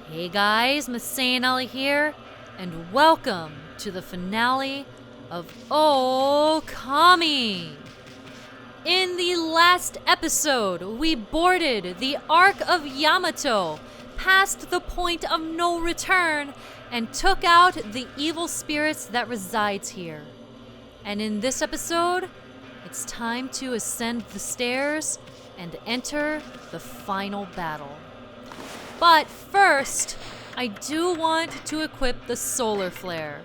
Hey guys, MasaeAnela here, and welcome to the finale of Okami! In the last episode, we boarded the Ark of Yamato, past the point of no return, and took out the evil spirits that resides here. And in this episode, it's time to ascend the stairs and enter the final battle. But first, I do want to equip the solar flare.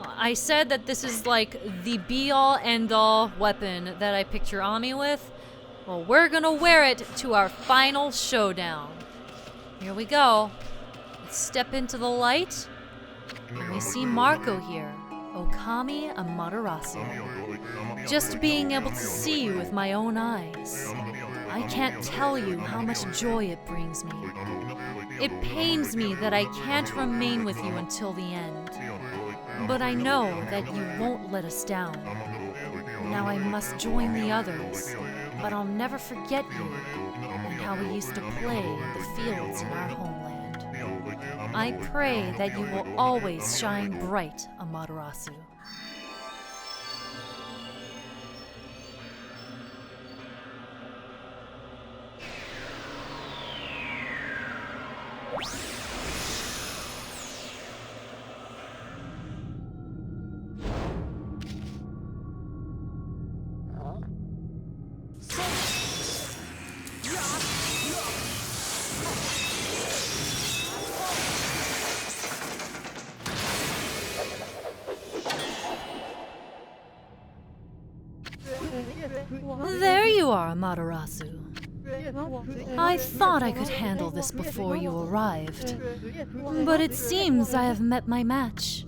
I said that this is like the be-all, end-all weapon that I picture Yami with. Well, we're gonna wear it to our final showdown. Here we go. Let's step into the light, and we see Marco here, Okami Amaterasu. Just being able to see you with my own eyes, I can't tell you how much joy it brings me. It pains me that I can't remain with you until the end. But I know that you won't let us down. Now I must join the others, but I'll never forget you and how we used to play in the fields in our homeland. I pray that you will always shine bright, Amaterasu. There you are, Amaterasu. I thought I could handle this before you arrived, but it seems I have met my match.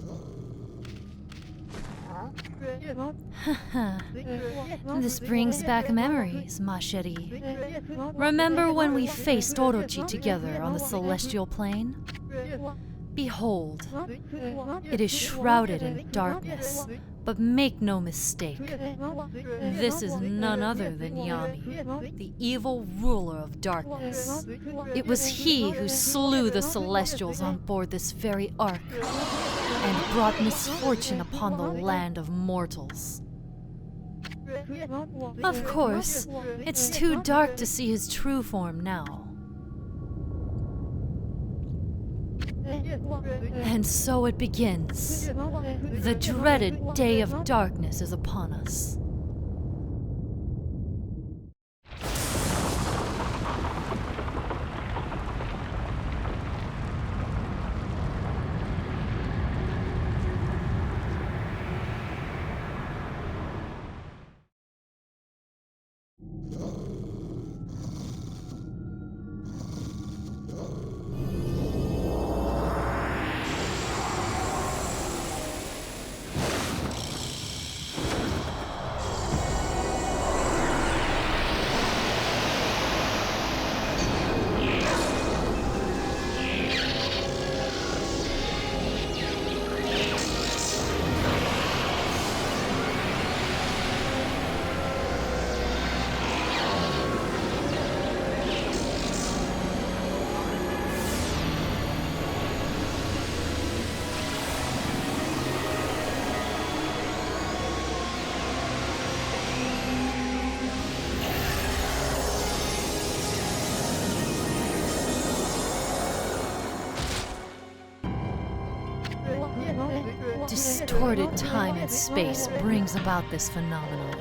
This brings back memories, ma chérie. Remember when we faced Orochi together on the celestial plane? Behold, it is shrouded in darkness, but make no mistake, this is none other than Yami, the evil ruler of darkness. It was he who slew the Celestials on board this very ark, and brought misfortune upon the land of mortals. Of course, it's too dark to see his true form now. And so it begins. The dreaded day of darkness is upon us. Distorted time and space brings about this phenomenon.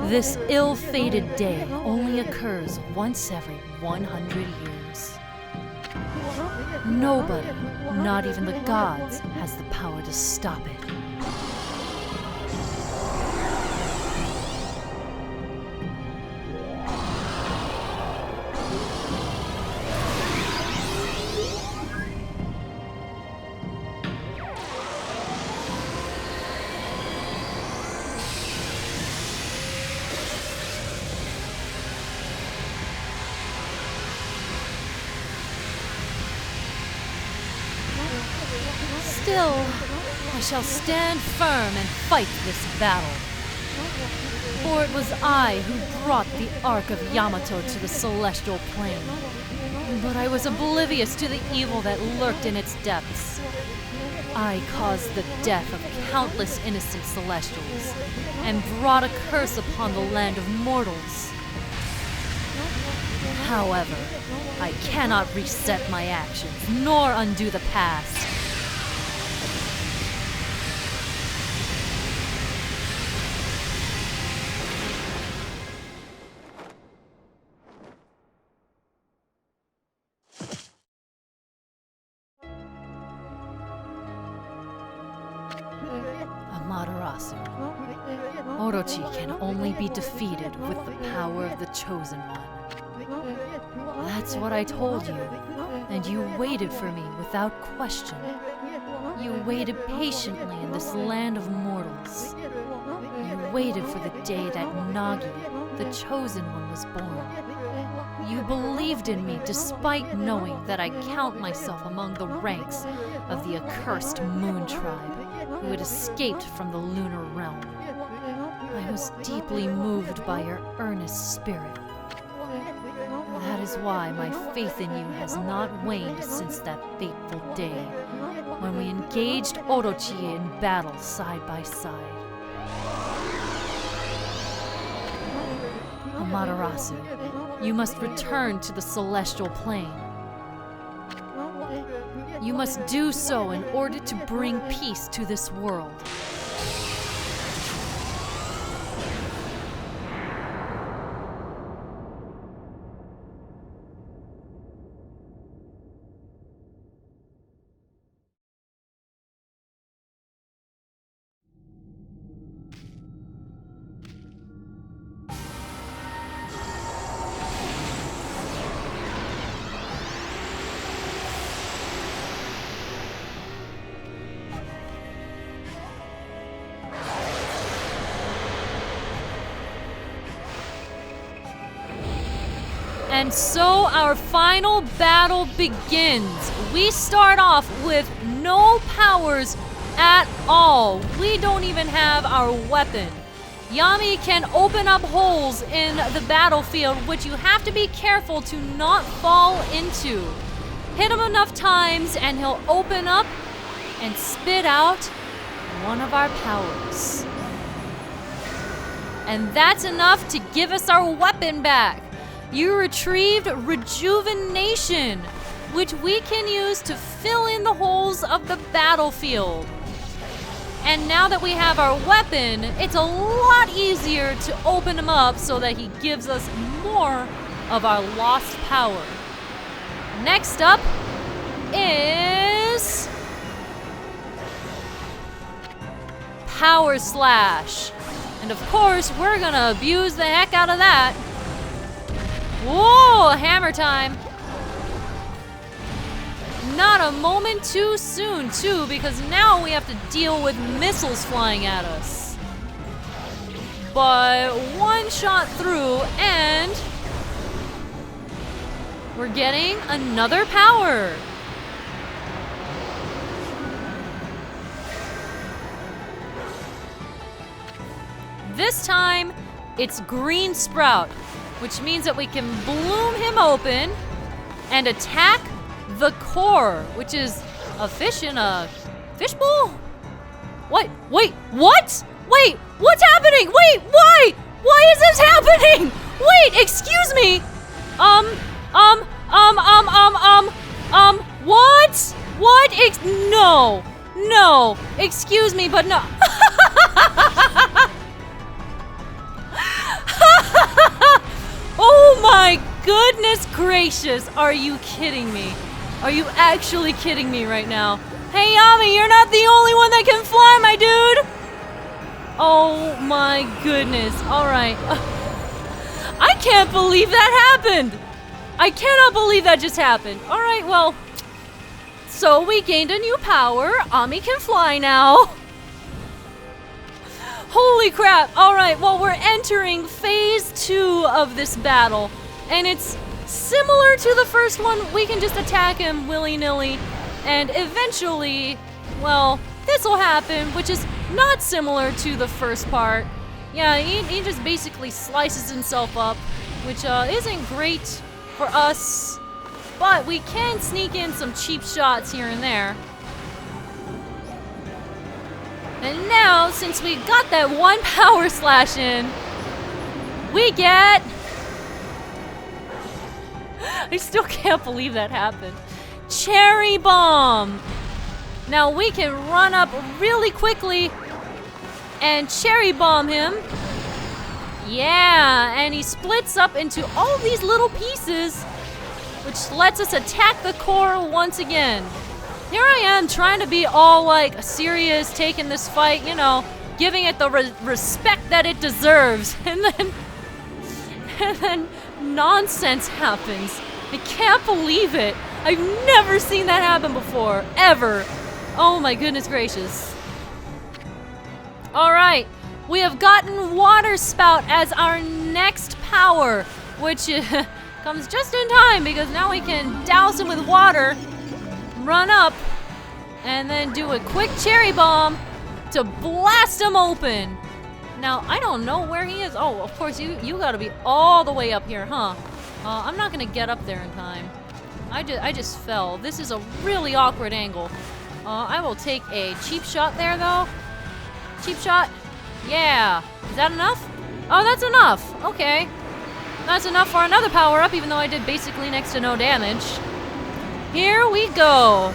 This ill-fated day only occurs once every 100 years. Nobody, not even the gods, has the power to stop it. Still, I shall stand firm and fight this battle. For it was I who brought the Ark of Yamato to the celestial plane. But I was oblivious to the evil that lurked in its depths. I caused the death of countless innocent celestials, and brought a curse upon the land of mortals. However, I cannot reset my actions, nor undo the past. Amaterasu. Orochi can only be defeated with the power of the Chosen One. That's what I told you, and you waited for me without question. You waited patiently in this land of mortals. You waited for the day that Nagi, the Chosen One, was born. You believed in me despite knowing that I count myself among the ranks of the accursed Moon Tribe who had escaped from the lunar realm. I was deeply moved by your earnest spirit. That is why my faith in you has not waned since that fateful day, when we engaged Orochi in battle side by side. Amaterasu, you must return to the celestial plane. You must do so in order to bring peace to this world. And so our final battle begins. We start off with no powers at all. We don't even have our weapon. Yami can open up holes in the battlefield, which you have to be careful to not fall into. Hit him enough times and he'll open up and spit out one of our powers. And that's enough to give us our weapon back. You retrieved Rejuvenation, which we can use to fill in the holes of the battlefield. And now that we have our weapon, it's a lot easier to open him up so that he gives us more of our lost power. Next up is Power Slash. And of course, we're gonna abuse the heck out of that. Whoa, hammer time. Not a moment too soon, too, because now we have to deal with missiles flying at us. But one shot through, and we're getting another power. This time, it's Green Sprout, which means that we can bloom him open and attack the core, which is a fish in a fishbowl? What? Wait, what? Wait, what's happening? Wait, why? Why is this happening? Wait, excuse me. What? What? No, excuse me, but no. Oh my goodness gracious, are you kidding me? Are you actually kidding me right now? Hey Yami, you're not the only one that can fly, my dude! Oh my goodness, alright. I can't believe that happened! I cannot believe that just happened. Alright, well, so we gained a new power. Ami can fly now. Holy crap! Alright, well, we're entering phase 2 of this battle, and it's similar to the first one. We can just attack him willy-nilly, and eventually, well, this will happen, which is not similar to the first part. Yeah, he just basically slices himself up, which isn't great for us. but we can sneak in some cheap shots here and there. And now, since we got that one power slash in, we get... I still can't believe that happened. Cherry Bomb! Now we can run up really quickly and Cherry Bomb him. Yeah, and he splits up into all these little pieces, which lets us attack the core once again. Here I am trying to be all like serious, taking this fight, you know, giving it the respect that it deserves. And then nonsense happens. I can't believe it. I've never seen that happen before, ever. Oh my goodness gracious. All right, we have gotten Water Spout as our next power, which comes just in time because now we can douse him with water, run up, and then do a quick Cherry Bomb to blast him open. Now, I don't know where he is. Oh, of course, you gotta be all the way up here, huh? I'm not gonna get up there in time. I just fell. This is a really awkward angle. I will take a cheap shot there, though. Cheap shot. Yeah. Is that enough? Oh, that's enough. Okay. That's enough for another power-up, even though I did basically next to no damage. Here we go.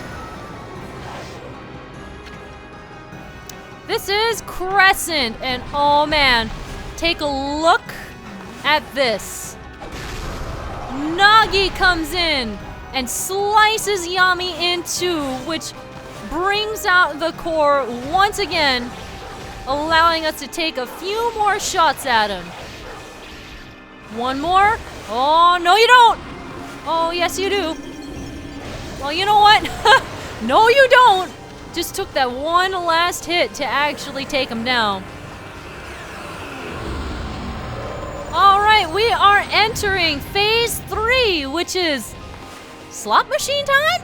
This is Crescent, and oh man, take a look at this. Nagi comes in and slices Yami in two, which brings out the core once again, allowing us to take a few more shots at him. One more. Oh, no you don't. Oh, yes you do. Well, you know what? No you don't. Just took that one last hit to actually take him down. All right, we are entering phase 3, which is slot machine time?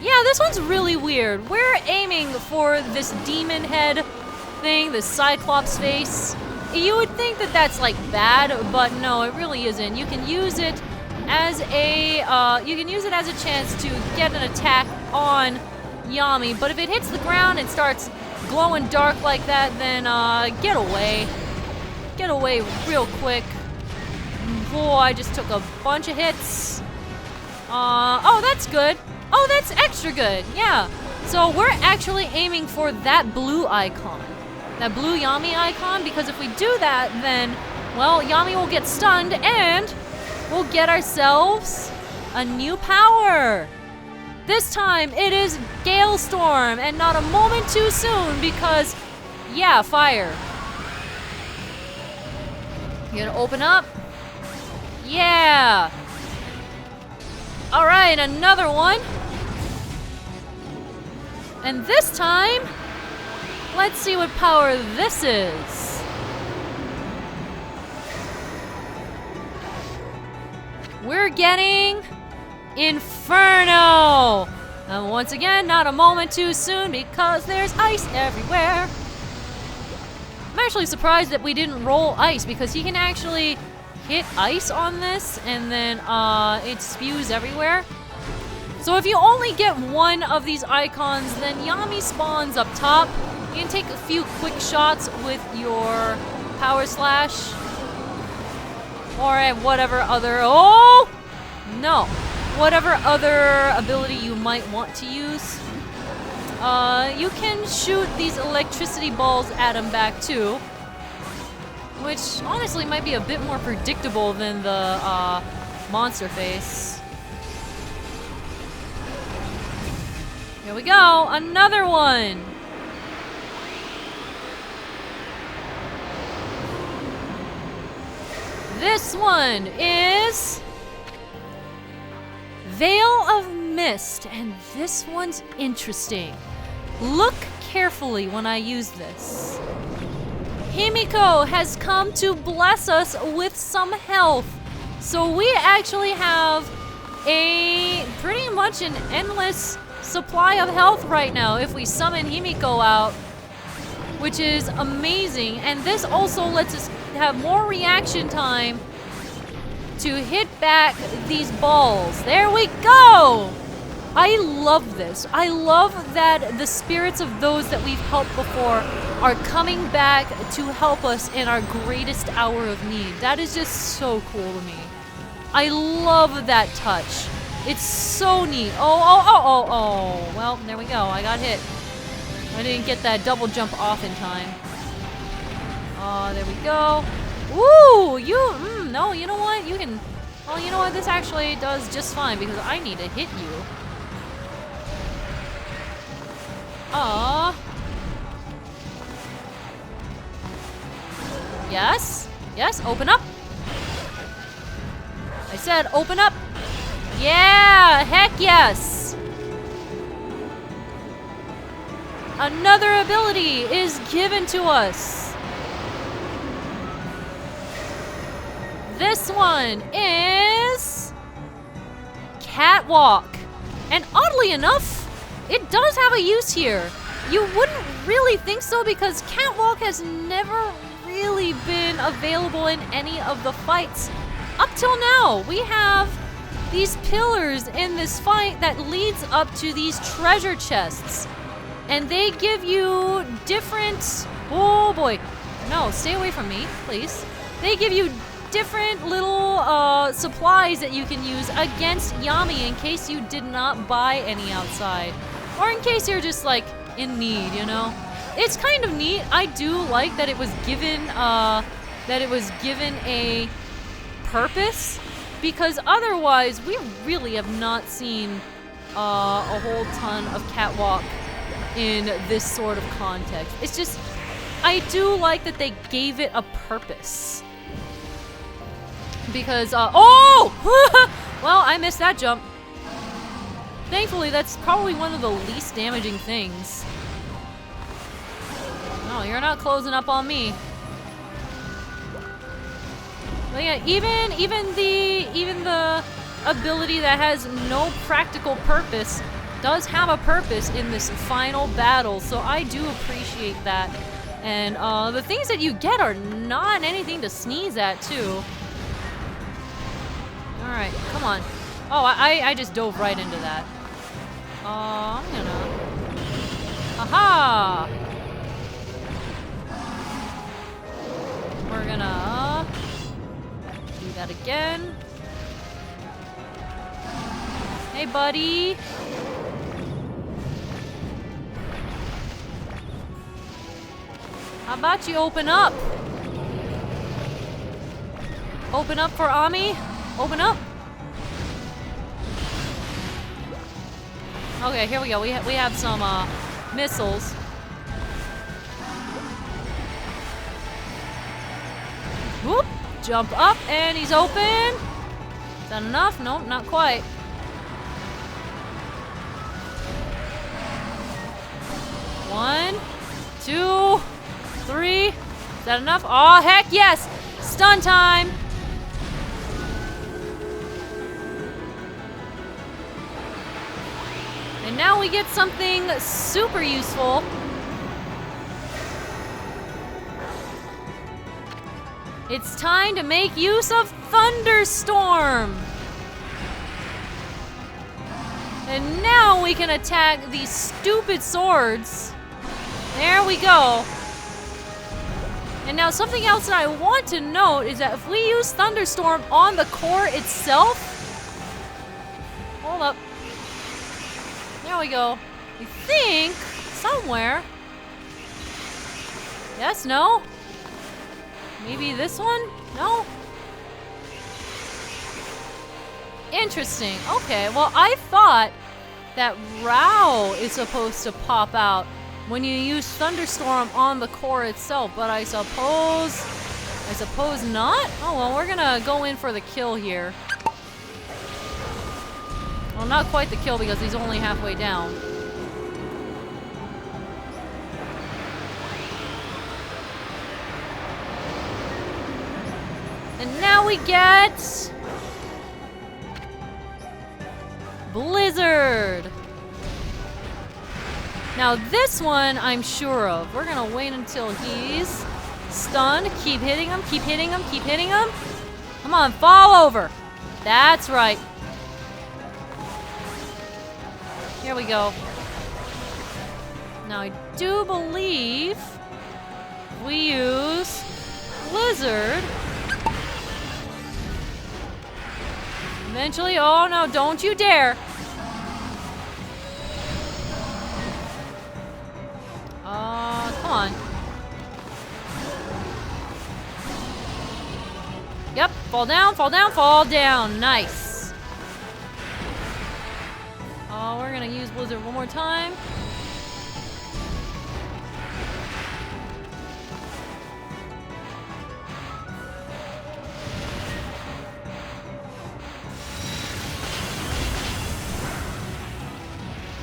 Yeah, this one's really weird. We're aiming for this demon head thing, this Cyclops face. You would think that that's like bad, but no, it really isn't. You can use it as a chance to get an attack on Yami, but if it hits the ground and starts glowing dark like that, then get away. Get away real quick. Boy, I just took a bunch of hits. Oh, that's good. Oh, that's extra good. Yeah. So we're actually aiming for that blue icon. That blue Yami icon, because if we do that, then, well, Yami will get stunned and we'll get ourselves a new power. This time it is Gale Storm, and not a moment too soon because, yeah, fire. You gonna open up? Yeah. All right, another one. And this time, let's see what power this is. We're getting Inferno! And once again, not a moment too soon because there's ice everywhere. I'm actually surprised that we didn't roll ice because he can actually hit ice on this and then it spews everywhere. So if you only get one of these icons, then Yami spawns up top. You can take a few quick shots with your power slash or whatever other, oh! No. Whatever other ability you might want to use. You can shoot these electricity balls at him back too, which honestly might be a bit more predictable than the monster face. Here we go, another one. This one is Veil of Mist, and this one's interesting. Look carefully when I use this. Himiko has come to bless us with some health. So we actually have a pretty much an endless supply of health right now if we summon Himiko out, which is amazing. And this also lets us have more reaction time to hit back these balls. There we go! I love this. I love that the spirits of those that we've helped before are coming back to help us in our greatest hour of need. That is just so cool to me. I love that touch. It's so neat. Oh. Well, there we go. I got hit. I didn't get that double jump off in time. Oh, there we go. Ooh, no, you know what? You can, well, you know what? This actually does just fine because I need to hit you. Aww. Yes, open up. I said open up. Yeah, heck yes. Another ability is given to us. This one is Catwalk. And oddly enough, it does have a use here. You wouldn't really think so because Catwalk has never really been available in any of the fights. Up till now, we have these pillars in this fight that leads up to these treasure chests. And they give you different... Oh boy. No, stay away from me, please. They give you different little supplies that you can use against Yami in case you did not buy any outside. Or in case you're just like in need, you know? It's kind of neat. I do like that it was given a purpose, because otherwise we really have not seen a whole ton of Catwalk in this sort of context. It's just, I do like that they gave it a purpose. Because, oh! Well, I missed that jump. Thankfully, that's probably one of the least damaging things. No, you're not closing up on me. But yeah, even the ability that has no practical purpose does have a purpose in this final battle, so I do appreciate that. And the things that you get are not anything to sneeze at, too. Alright, come on. Oh, I just dove right into that. I'm gonna... Aha! We're gonna... do that again. Hey, buddy! How about you open up? Open up for Ami? Open up! Okay, here we go. We have some missiles. Whoop! Jump up, and he's open. Is that enough? Nope, not quite. One, two, three. Is that enough? Oh, heck yes! Stun time! And now we get something super useful. It's time to make use of Thunderstorm! And now we can attack these stupid swords. There we go. And now something else that I want to note is that if we use Thunderstorm on the core itself... Hold up. There we go. I think somewhere... Yes, no? Maybe this one? No? Interesting. Okay, well, I thought that Rao is supposed to pop out when you use Thunderstorm on the core itself, but I suppose not? Oh, well, we're gonna go in for the kill here. Well, not quite the kill because he's only halfway down. And now we get... Blizzard! Now this one I'm sure of. We're gonna wait until he's stunned. Keep hitting him, keep hitting him, keep hitting him. Come on, fall over. That's right. Here we go. Now I do believe we use Blizzard. Eventually, oh no, don't you dare. Come on. Yep, fall down, fall down, fall down. Nice. Oh, we're gonna use Blizzard one more time.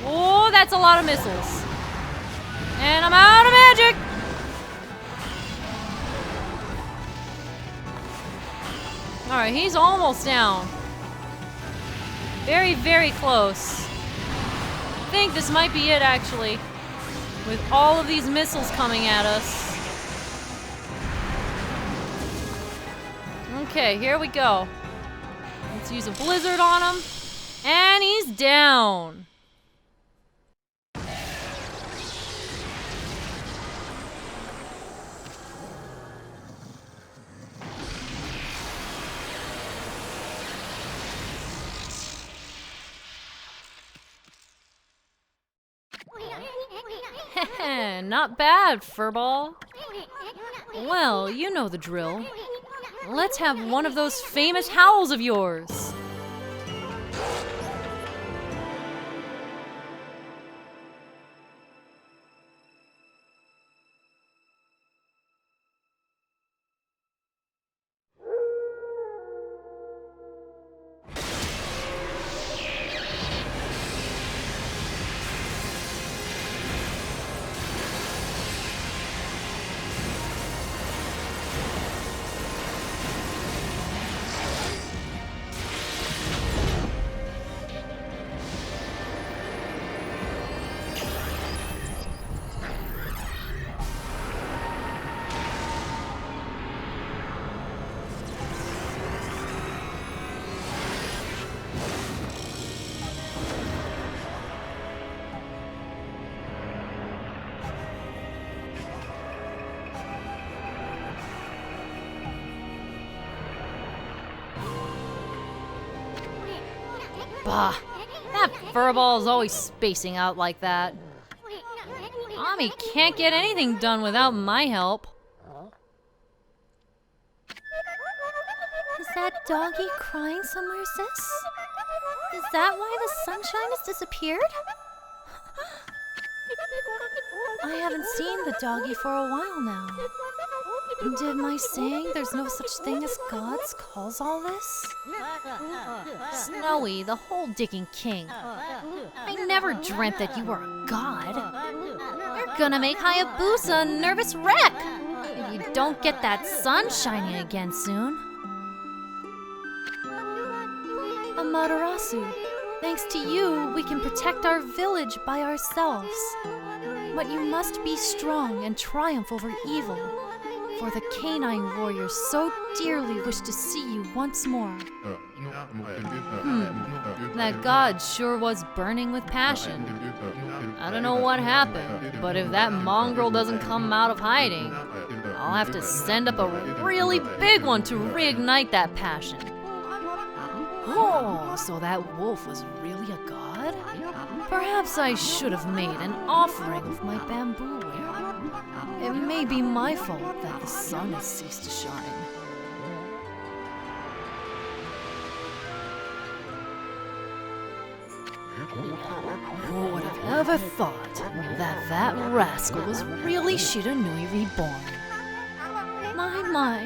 Oh, that's a lot of missiles. And I'm out of magic! Alright, he's almost down. Very, very close. I think this might be it, actually. With all of these missiles coming at us. Okay, here we go. Let's use a blizzard on him. And he's down. Not bad, Furball. Well, you know the drill. Let's have one of those famous howls of yours. Bah, that furball is always spacing out like that. Yami can't get anything done without my help. Is that doggy crying somewhere, sis? Is that why the sunshine has disappeared? I haven't seen the doggy for a while now. Did my saying there's no such thing as gods cause all this? Snowy, the whole digging king. I never dreamt that you were a god. You're gonna make Hayabusa a nervous wreck if you don't get that sun shining again soon. Amaterasu, thanks to you, we can protect our village by ourselves. But you must be strong and triumph over evil, for the canine warriors so dearly wish to see you once more. That god sure was burning with passion. I don't know what happened, but if that mongrel doesn't come out of hiding, I'll have to send up a really big one to reignite that passion. Oh, so that wolf was really a god? Perhaps I should have made an offering of my bamboo ware. It may be my fault that the sun has ceased to shine. Who would have ever thought that that rascal was really Shiranui reborn? My,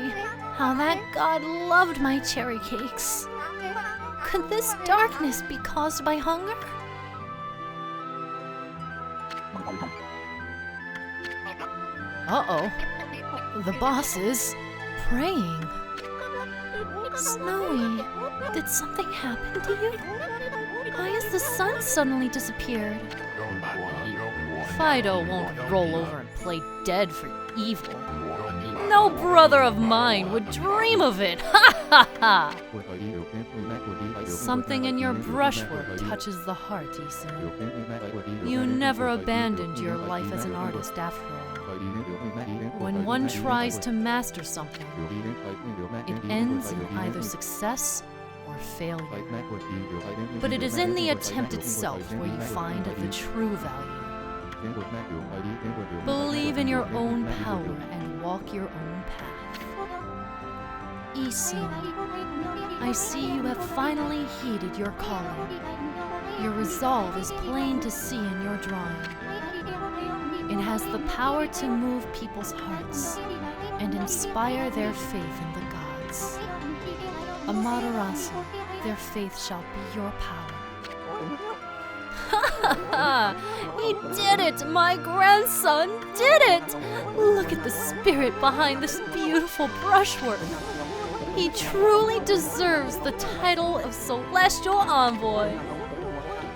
how that god loved my cherry cakes. Could this darkness be caused by hunger? Uh-oh. The boss is praying. Snowy, did something happen to you? Why has the sun suddenly disappeared? Fido won't roll over and play dead for evil. No brother of mine would dream of it. Ha ha ha! Something in your brushwork touches the heart, Isun. You never abandoned your life as an artist after all. When one tries to master something, it ends in either success or failure. But it is in the attempt itself where you find the true value. Believe in your own power and walk your own path. Isun, I see you have finally heeded your calling. Your resolve is plain to see in your drawing. It has the power to move people's hearts and inspire their faith in the gods. Amaterasu, their faith shall be your power. Ha ha! He did it! My grandson did it! Look at the spirit behind this beautiful brushwork. He truly deserves the title of Celestial Envoy.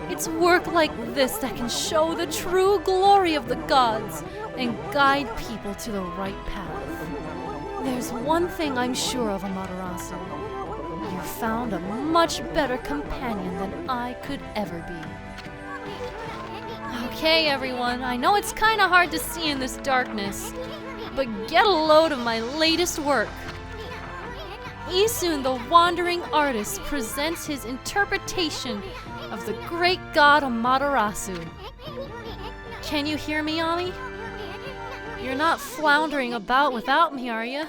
It's work like this that can show the true glory of the gods and guide people to the right path. There's one thing I'm sure of, Amaterasu. You found a much better companion than I could ever be. Okay, everyone, I know it's kind of hard to see in this darkness, but get a load of my latest work. Isun, the wandering artist, presents his interpretation of the great god Amaterasu. Can you hear me, Yami? You're not floundering about without me, are you?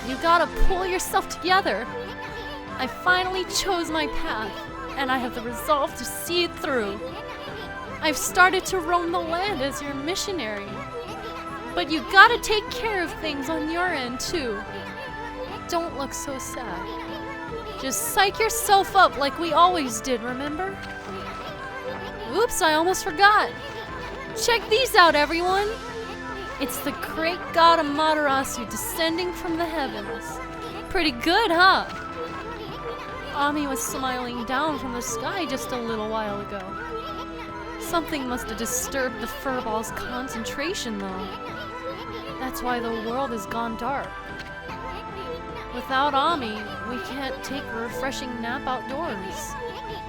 You gotta pull yourself together. I finally chose my path, and I have the resolve to see it through. I've started to roam the land as your missionary. But you gotta take care of things on your end, too. Don't look so sad. Just psych yourself up like we always did, remember? Oops, I almost forgot. Check these out, everyone. It's the great god Amaterasu descending from the heavens. Pretty good, huh? Ami was smiling down from the sky just a little while ago. Something must have disturbed the furball's concentration, though. That's why the world has gone dark. Without Ami, we can't take a refreshing nap outdoors.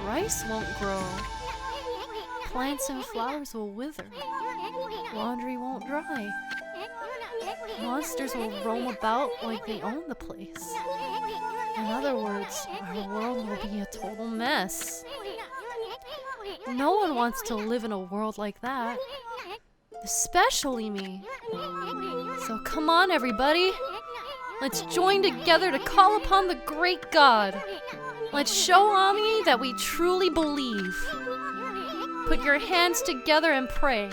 Rice won't grow. Plants and flowers will wither. Laundry won't dry. Monsters will roam about like they own the place. In other words, our world will be a total mess. No one wants to live in a world like that. Especially me. So come on, everybody. Let's join together to call upon the great god. Let's show Ami that we truly believe. Put your hands together and pray.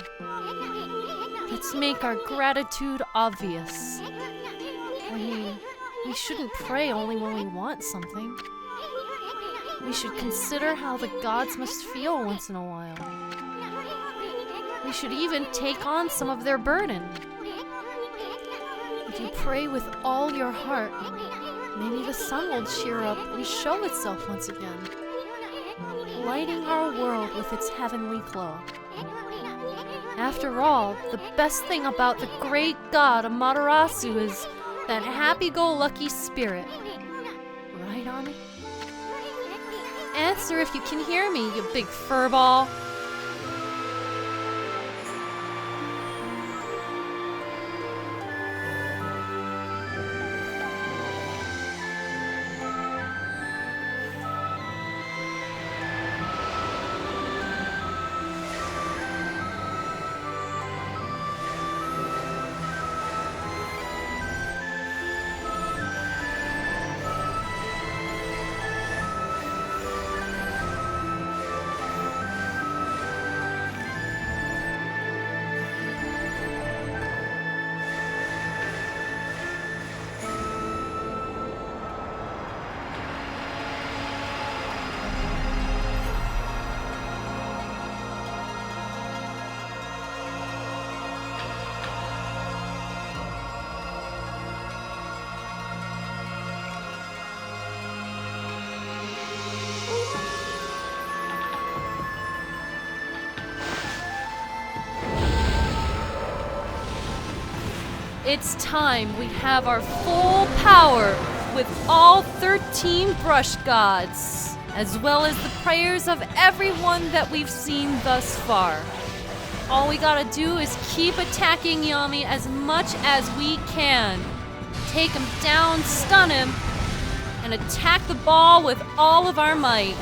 Let's make our gratitude obvious. I mean, we shouldn't pray only when we want something. We should consider how the gods must feel once in a while. We should even take on some of their burden. If you pray with all your heart, maybe the sun will cheer up and show itself once again, lighting our world with its heavenly glow. After all, the best thing about the great god Amaterasu is that happy-go-lucky spirit. Right, Ami? Answer if you can hear me, you big furball. It's time we have our full power with all 13 brush gods, as well as the prayers of everyone that we've seen thus far. All we gotta do is keep attacking Yami as much as we can. Take him down, stun him, and attack the ball with all of our might.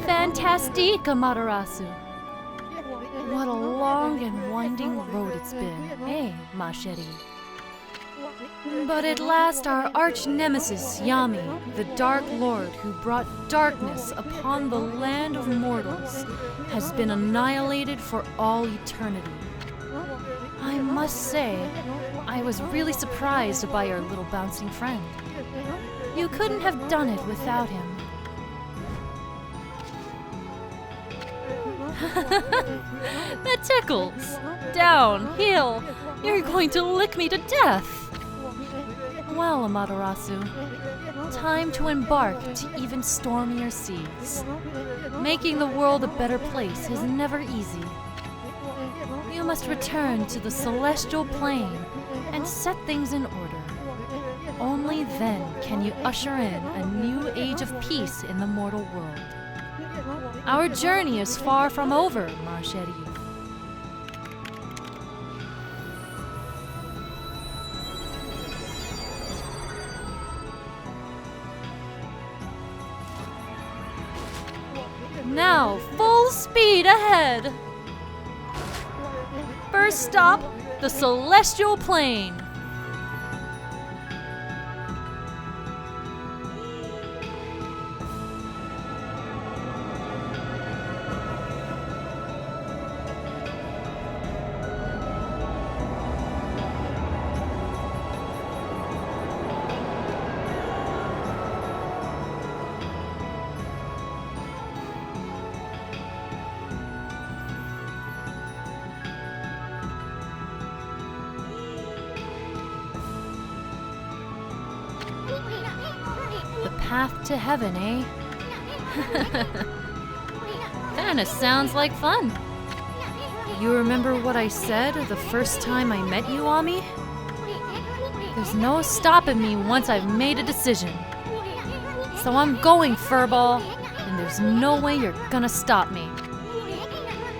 Fantastique, Amaterasu. What a long and winding road it's been, eh, ma chérie? But at last our arch-nemesis, Yami, the Dark Lord who brought darkness upon the land of mortals, has been annihilated for all eternity. I must say, I was really surprised by our little bouncing friend. You couldn't have done it without him. That tickles! Down, heel! You're going to lick me to death! Well, Amaterasu, time to embark to even stormier seas. Making the world a better place is never easy. You must return to the celestial plane and set things in order. Only then can you usher in a new age of peace in the mortal world. Our journey is far from over, ma chérie. Now, full speed ahead! First stop, the celestial plane. path to heaven, eh? Kinda sounds like fun. You remember what I said the first time I met you, Ami? There's no stopping me once I've made a decision. So I'm going, Furball, and there's no way you're gonna stop me.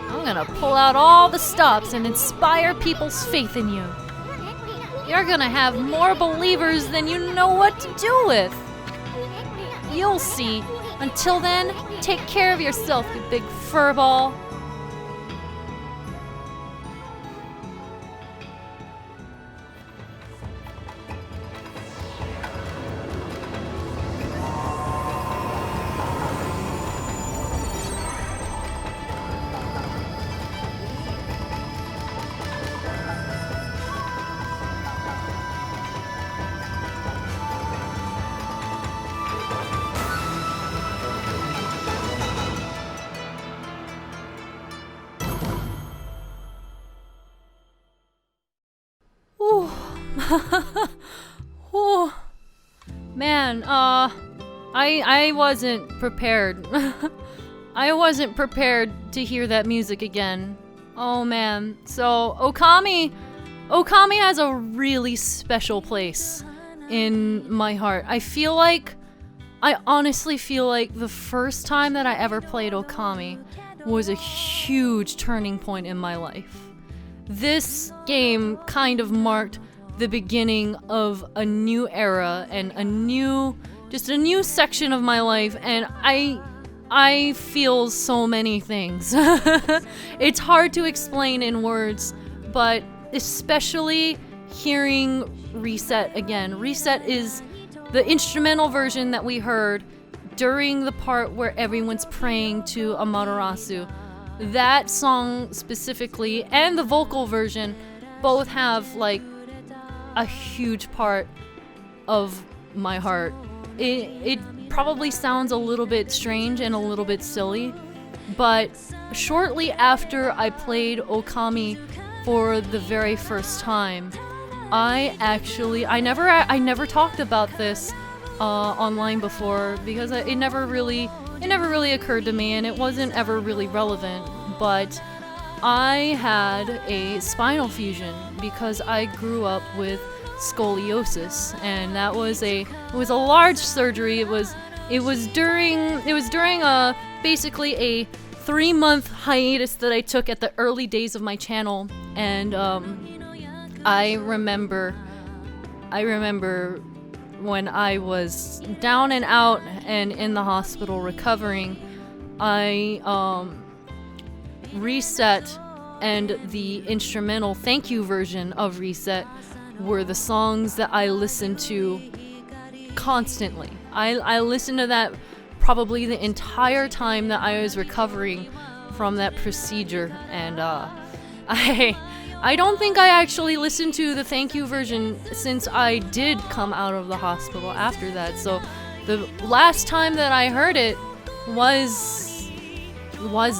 I'm gonna pull out all the stops and inspire people's faith in you. You're gonna have more believers than you know what to do with. You'll see. Until then, take care of yourself, you big furball. Whew. Man, I wasn't prepared. I wasn't prepared to hear that music again. Oh man. So Okami has a really special place in my heart. I honestly feel like the first time that I ever played Okami was a huge turning point in my life. This game kind of marked the beginning of a new era and a new section of my life, and I feel so many things. It's hard to explain in words, but especially hearing Reset again. Reset is the instrumental version that we heard during the part where everyone's praying to Amaterasu. That song specifically and the vocal version both have like a huge part of my heart. It probably sounds a little bit strange and a little bit silly, but shortly after I played Okami for the very first time, I never talked about this online before because it never really occurred to me, and it wasn't ever really relevant. But I had a spinal fusion because I grew up with scoliosis, and it was a large surgery. It was during a basically a 3-month hiatus that I took at the early days of my channel, and I remember when I was down and out and in the hospital recovering, Reset and the instrumental thank you version of Reset were the songs that I listened to constantly. I listened to that probably the entire time that I was recovering from that procedure, and I don't think I actually listened to the thank you version since I did come out of the hospital after that. So the last time that I heard it was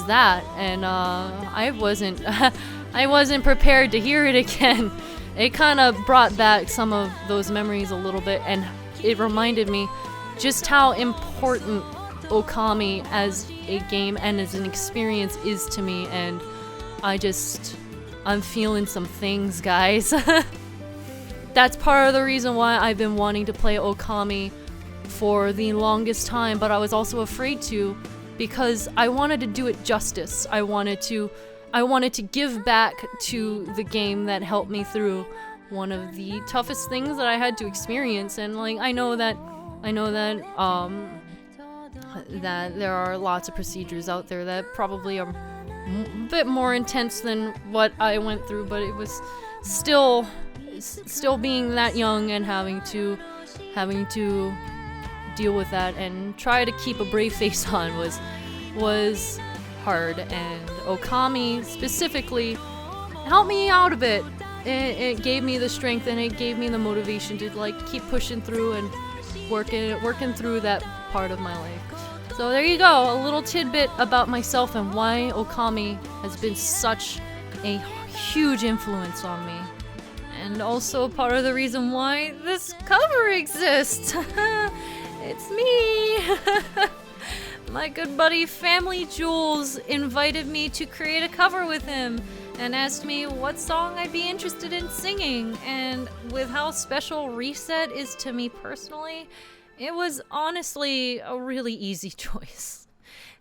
that, and I wasn't prepared to hear it again. It kind of brought back some of those memories a little bit, and it reminded me just how important Okami as a game and as an experience is to me, and I'm feeling some things, guys. That's part of the reason why I've been wanting to play Okami for the longest time, but I was also afraid to, because I wanted to do it justice. I wanted to give back to the game that helped me through one of the toughest things that I had to experience, and like I know that that there are lots of procedures out there that probably are a bit more intense than what I went through, but it was still being that young and having to deal with that and try to keep a brave face on was hard, and Okami specifically helped me out a bit. It gave me the strength and it gave me the motivation to like keep pushing through and working through that part of my life. So there you go, a little tidbit about myself and why Okami has been such a huge influence on me. And also part of the reason why this cover exists. It's me! My good buddy Family Jules invited me to create a cover with him and asked me what song I'd be interested in singing, and with how special Reset is to me personally, it was honestly a really easy choice.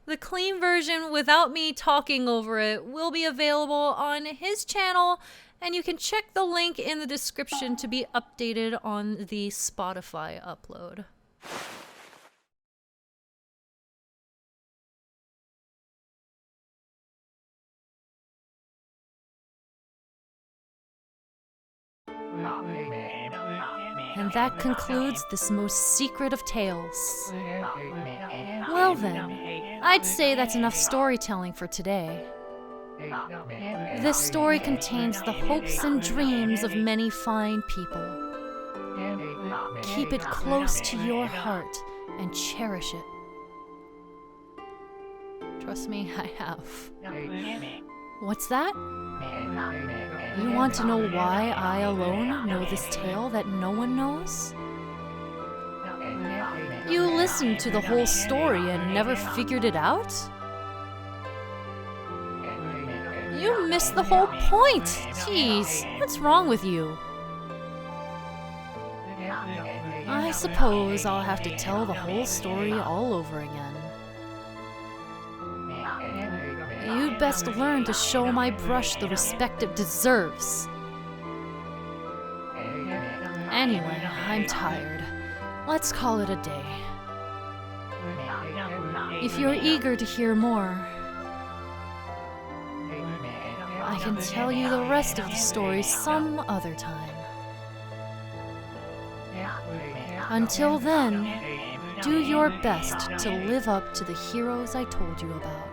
The clean version without me talking over it will be available on his channel, and you can check the link in the description to be updated on the Spotify upload. And that concludes this most secret of tales. Well then, I'd say that's enough storytelling for today. This story contains the hopes and dreams of many fine people. Keep it close to your heart and cherish it. Trust me, I have. What's that? You want to know why I alone know this tale that no one knows? You listened to the whole story and never figured it out? You missed the whole point! Jeez, what's wrong with you? I suppose I'll have to tell the whole story all over again. You'd best learn to show my brush the respect it deserves. Anyway, I'm tired. Let's call it a day. If you're eager to hear more, I can tell you the rest of the story some other time. Until then, do your best to live up to the heroes I told you about.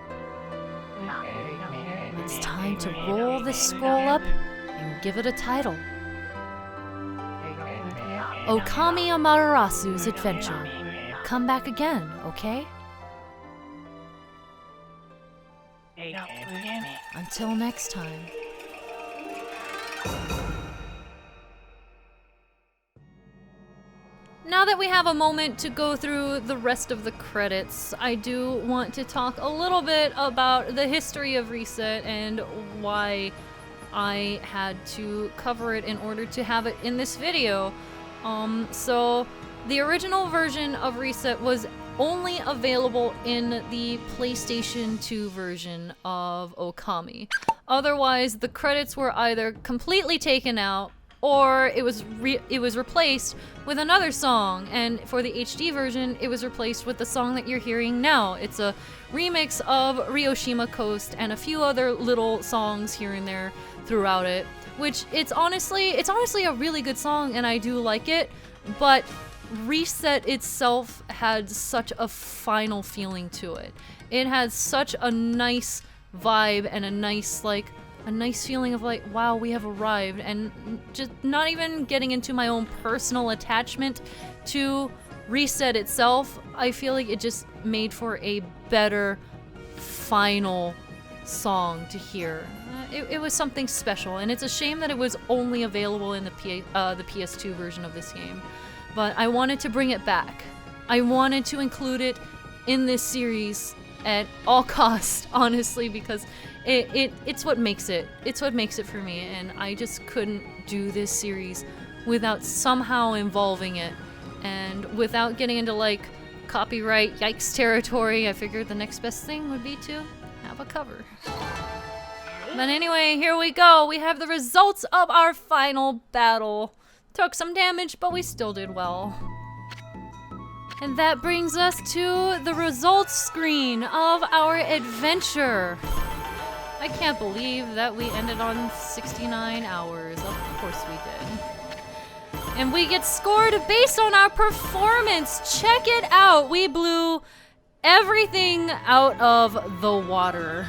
It's time to roll this scroll up and give it a title. Okami Amarasu's Adventure. Come back again, okay? Until next time. Now that we have a moment to go through the rest of the credits, I do want to talk a little bit about the history of Reset and why I had to cover it in order to have it in this video. So the original version of Reset was only available in the PlayStation 2 version of Okami. Otherwise, the credits were either completely taken out or it was replaced with another song, and for the HD version, it was replaced with the song that you're hearing now. It's a remix of Ryoshima Coast and a few other little songs here and there throughout it, which it's honestly a really good song, and I do like it, but Reset itself had such a final feeling to it. It had such a nice vibe and a nice feeling of like, wow, we have arrived, and just not even getting into my own personal attachment to Reset itself, I feel like it just made for a better final song to hear. It was something special, and it's a shame that it was only available in the PS2 version of this game. But I wanted to bring it back. I wanted to include it in this series at all costs, honestly, because it's what makes it. It's what makes it for me, and I just couldn't do this series without somehow involving it. And without getting into like copyright yikes territory, I figured the next best thing would be to have a cover. But anyway, here we go. We have the results of our final battle. Took some damage, but we still did well. And that brings us to the results screen of our adventure. I can't believe that we ended on 69 hours. Of course we did. And we get scored based on our performance. Check it out. We blew everything out of the water.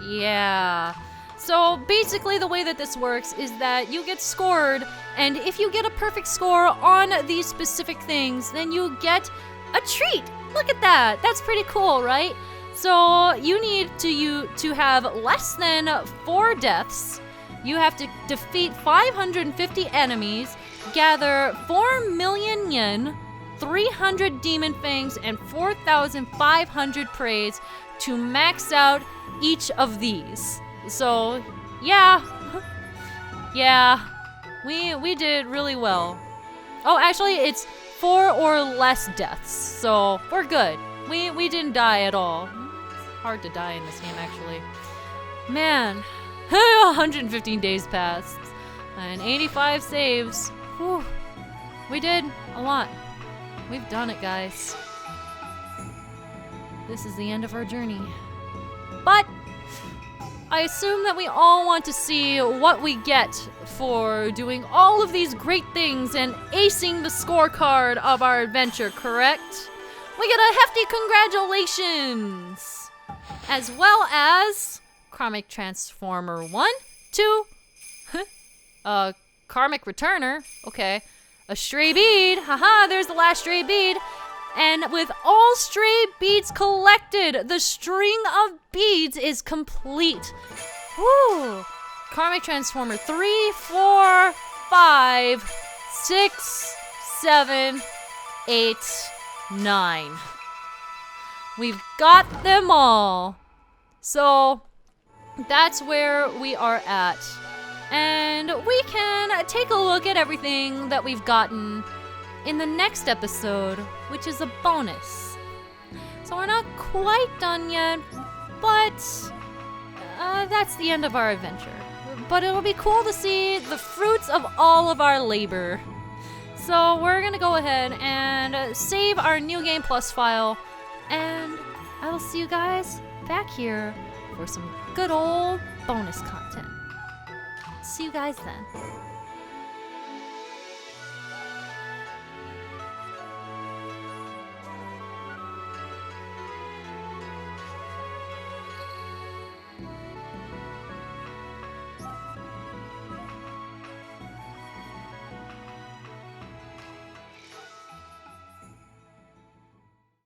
Yeah. So basically the way that this works is that you get scored, and if you get a perfect score on these specific things, then you get a treat. Look at that. That's pretty cool, right? So you need to have less than 4 deaths. You have to defeat 550 enemies, gather 4 million yen, 300 demon fangs and 4,500 praise to max out each of these. So, yeah. Yeah. We did really well. Oh, actually, it's 4 or less deaths, so we're good. We didn't die at all. It's hard to die in this game, actually. Man, 115 days passed, and 85 saves. Whew. We did a lot. We've done it, guys. This is the end of our journey. But I assume that we all want to see what we get for doing all of these great things and acing the scorecard of our adventure, correct? We get a hefty congratulations! As well as Karmic Transformer 1, 2, Karmic Returner, okay, a stray bead, haha, there's the last stray bead, and with all stray beads collected, the string of beads is complete. Woo! Karmic Transformer 3, 4, 5, 6, 7, 8, 9. We've got them all. So that's where we are at. And we can take a look at everything that we've gotten in the next episode, which is a bonus. So we're not quite done yet, but that's the end of our adventure. But it'll be cool to see the fruits of all of our labor. So we're gonna go ahead and save our New Game Plus file, and I will see you guys back here for some good old bonus content. See you guys then.